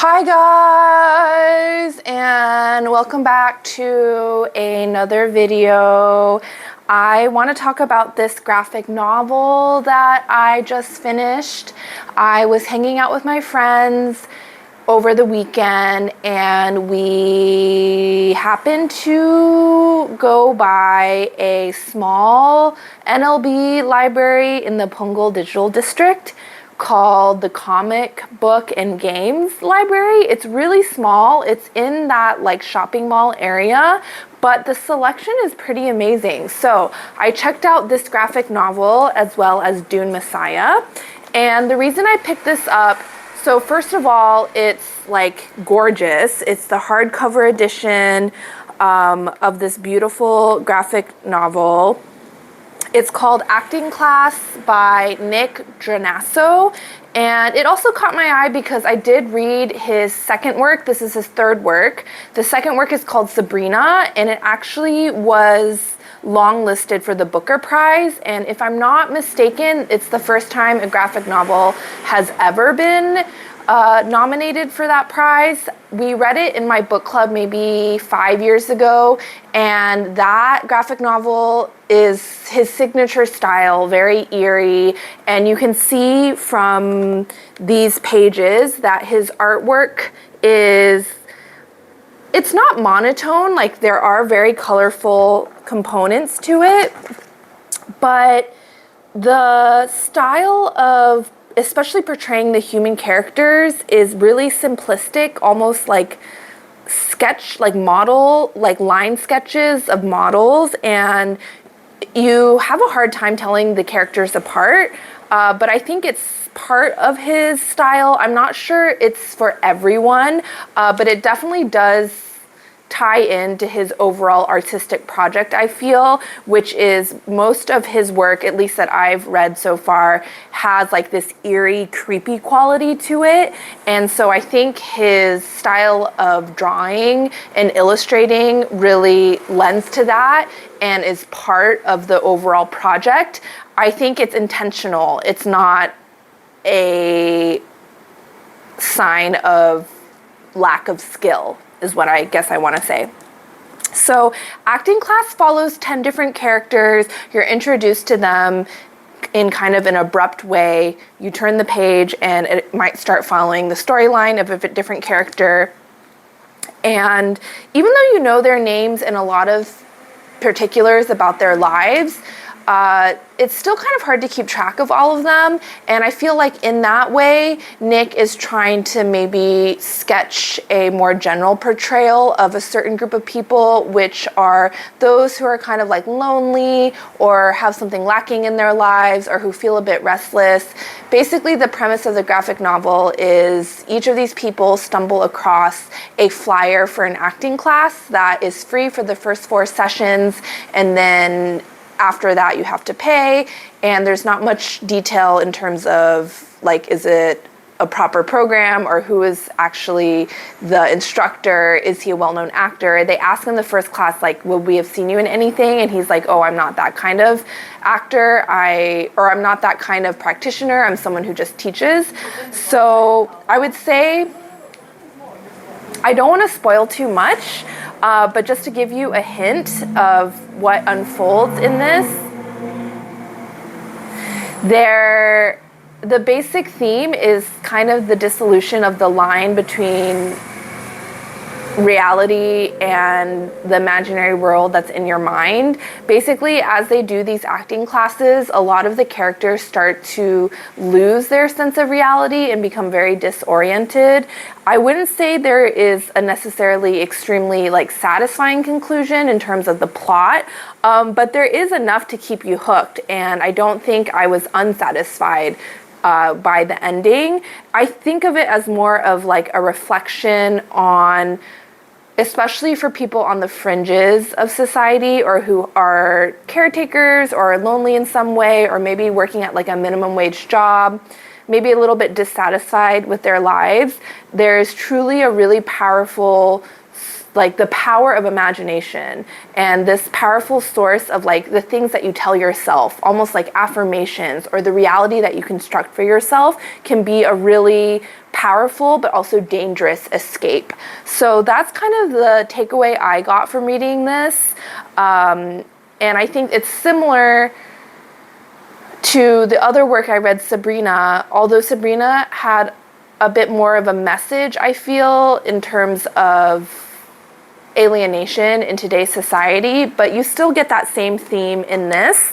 Hi guys, and welcome back to another video. I want to talk about this graphic novel that I just finished. I was hanging out with my friends over the weekend and we happened to go by a small NLB library in the Punggol Digital District called the Comic Book and Games Library. It's really small. It's in that like shopping mall area, but the selection is pretty amazing. So I checked out this graphic novel as well as Dune Messiah. And the reason I picked this up, so first of all, it's like gorgeous. It's the hardcover edition of this beautiful graphic novel. It's called Acting Class by Nick Drnaso, and it also caught my eye because I did read his second work. This is his third work. The second work is called Sabrina, and it actually was longlisted for the Booker Prize, and if I'm not mistaken, it's the first time a graphic novel has ever been nominated for that prize. We read it in my book club maybe 5 years ago, and that graphic novel is his signature style, very eerie, and you can see from these pages that his artwork it's not monotone, like there are very colorful components to it, but the style of especially portraying the human characters is really simplistic, almost like sketch, like model, like line sketches of models, and you have a hard time telling the characters apart, but I think it's part of his style. I'm not sure it's for everyone, but it definitely does tie into his overall artistic project, I feel, which is most of his work, at least that I've read so far, has like this eerie, creepy quality to it. And so I think his style of drawing and illustrating really lends to that and is part of the overall project. I think it's intentional. It's not a sign of lack of skill, is what I guess I want to say. So Acting Class follows 10 different characters. You're introduced to them in kind of an abrupt way. You turn the page and it might start following the storyline of a different character. And even though you know their names and a lot of particulars about their lives, it's still kind of hard to keep track of all of them. And I feel like in that way, Nick is trying to maybe sketch a more general portrayal of a certain group of people, which are those who are kind of like lonely or have something lacking in their lives or who feel a bit restless. Basically, the premise of the graphic novel is each of these people stumble across a flyer for an acting class that is free for the first 4 sessions, and then after that you have to pay, and there's not much detail in terms of like, is it a proper program or who is actually the instructor? Is he a well-known actor? They ask in the first class, like, would we have seen you in anything? And he's like, oh, I'm not that kind of actor. I'm not that kind of practitioner. I'm someone who just teaches. So I would say, I don't want to spoil too much, but just to give you a hint of what unfolds in this, the basic theme is kind of the dissolution of the line between reality and the imaginary world that's in your mind. Basically, as they do these acting classes, a lot of the characters start to lose their sense of reality and become very disoriented. I wouldn't say there is a necessarily extremely like satisfying conclusion in terms of the plot, but there is enough to keep you hooked, and I don't think I was unsatisfied by the ending. I think of it as more of like a reflection on, especially for people on the fringes of society or who are caretakers or lonely in some way, or maybe working at like a minimum wage job, maybe a little bit dissatisfied with their lives. There's truly a really powerful like the power of imagination and this powerful source of like the things that you tell yourself, almost like affirmations or the reality that you construct for yourself, can be a really powerful but also dangerous escape. So that's kind of the takeaway I got from reading this. And I think it's similar to the other work I read, Sabrina, although Sabrina had a bit more of a message, I feel, in terms of alienation in today's society, but you still get that same theme in this.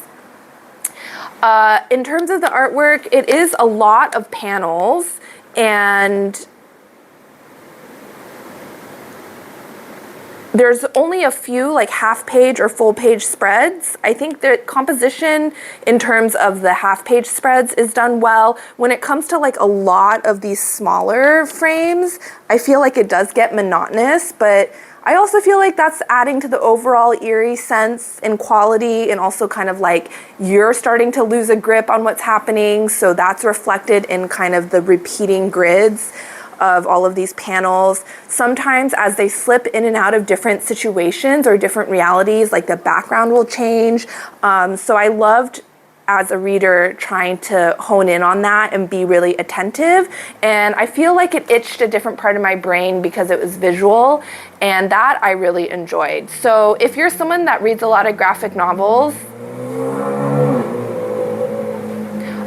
In terms of the artwork, it is a lot of panels, and there's only a few like half-page or full-page spreads. I think the composition in terms of the half-page spreads is done well. When it comes to like a lot of these smaller frames, I feel like it does get monotonous, but I also feel like that's adding to the overall eerie sense and quality, and also kind of like you're starting to lose a grip on what's happening, so that's reflected in kind of the repeating grids of all of these panels. Sometimes as they slip in and out of different situations or different realities, like the background will change. So I loved, as a reader, trying to hone in on that and be really attentive. And I feel like it itched a different part of my brain because it was visual, and that I really enjoyed. So if you're someone that reads a lot of graphic novels,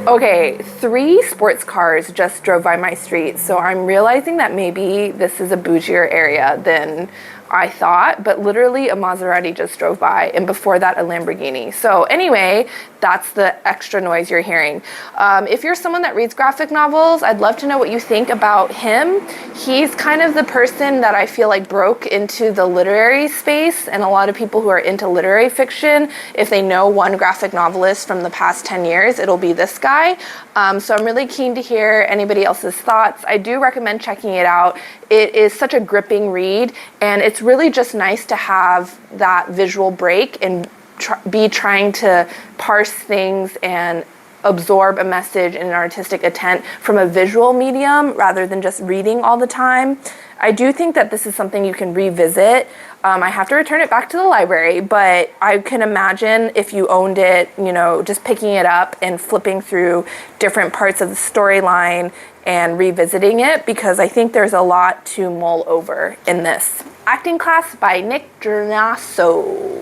okay, 3 sports cars just drove by my street, so I'm realizing that maybe this is a bougier area than I thought, but literally a Maserati just drove by, and before that a Lamborghini. So anyway, that's the extra noise you're hearing. If you're someone that reads graphic novels, I'd love to know what you think about him. He's kind of the person that I feel like broke into the literary space, and a lot of people who are into literary fiction, if they know one graphic novelist from the past 10 years, it'll be this guy. So I'm really keen to hear anybody else's thoughts. I do recommend checking it out. It is such a gripping read, and it's really just nice to have that visual break and be trying to parse things and absorb a message in an artistic intent from a visual medium rather than just reading all the time. I do think that this is something you can revisit. I have to return it back to the library, but I can imagine if you owned it, you know, just picking it up and flipping through different parts of the storyline and revisiting it, because I think there's a lot to mull over in this. Acting Class by Drnaso.